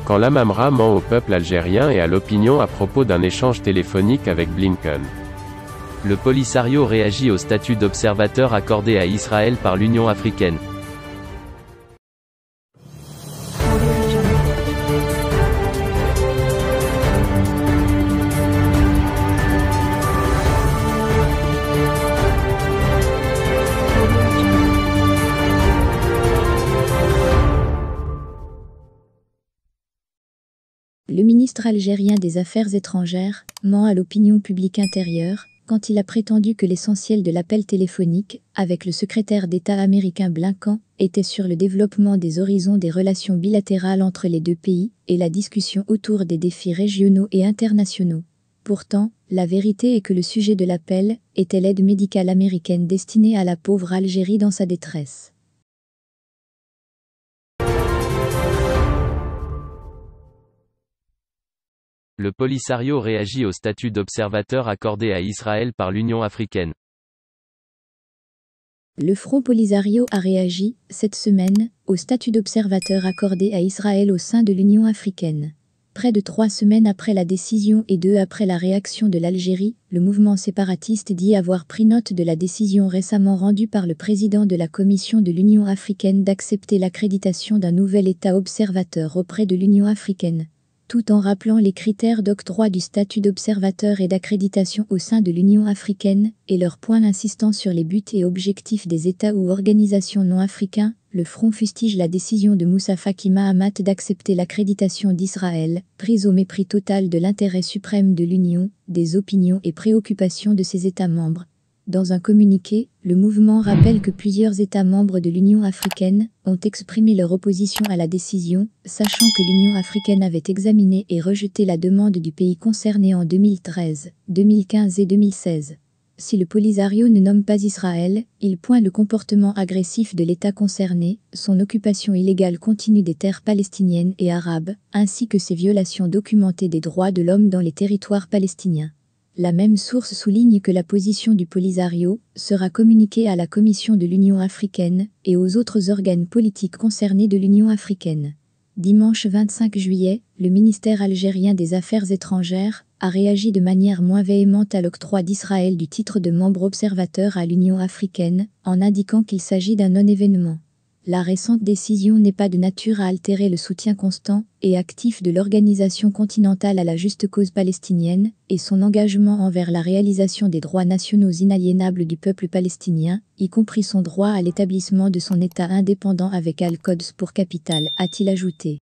quand l'Amamra ment au peuple algérien et à l'opinion à propos d'un échange téléphonique avec Blinken. Le Polisario réagit au statut d'observateur accordé à Israël par l'Union africaine. Le ministre algérien des Affaires étrangères ment à l'opinion publique intérieure quand il a prétendu que l'essentiel de l'appel téléphonique avec le secrétaire d'État américain Blinken était sur le développement des horizons des relations bilatérales entre les deux pays et la discussion autour des défis régionaux et internationaux. Pourtant, la vérité est que le sujet de l'appel était l'aide médicale américaine destinée à la pauvre Algérie dans sa détresse. Le Polisario réagit au statut d'observateur accordé à Israël par l'Union africaine. Le Front Polisario a réagi, cette semaine, au statut d'observateur accordé à Israël au sein de l'Union africaine. Près de 3 semaines après la décision et 2 après la réaction de l'Algérie, le mouvement séparatiste dit avoir pris note de la décision récemment rendue par le président de la Commission de l'Union africaine d'accepter l'accréditation d'un nouvel État observateur auprès de l'Union africaine, tout en rappelant les critères d'octroi du statut d'observateur et d'accréditation au sein de l'Union africaine, et leur point insistant sur les buts et objectifs des États ou organisations non africains. Le Front fustige la décision de Moussa Faki Mahamat d'accepter l'accréditation d'Israël, prise au mépris total de l'intérêt suprême de l'Union, des opinions et préoccupations de ses États membres. Dans un communiqué, le mouvement rappelle que plusieurs États membres de l'Union africaine ont exprimé leur opposition à la décision, sachant que l'Union africaine avait examiné et rejeté la demande du pays concerné en 2013, 2015 et 2016. Si le Polisario ne nomme pas Israël, il pointe le comportement agressif de l'État concerné, son occupation illégale continue des terres palestiniennes et arabes, ainsi que ses violations documentées des droits de l'homme dans les territoires palestiniens. La même source souligne que la position du Polisario sera communiquée à la Commission de l'Union africaine et aux autres organes politiques concernés de l'Union africaine. Dimanche 25 juillet, le ministère algérien des Affaires étrangères a réagi de manière moins véhémente à l'octroi d'Israël du titre de membre observateur à l'Union africaine, en indiquant qu'il s'agit d'un non-événement. La récente décision n'est pas de nature à altérer le soutien constant et actif de l'organisation continentale à la juste cause palestinienne et son engagement envers la réalisation des droits nationaux inaliénables du peuple palestinien, y compris son droit à l'établissement de son État indépendant avec Al-Quds pour capitale, a-t-il ajouté.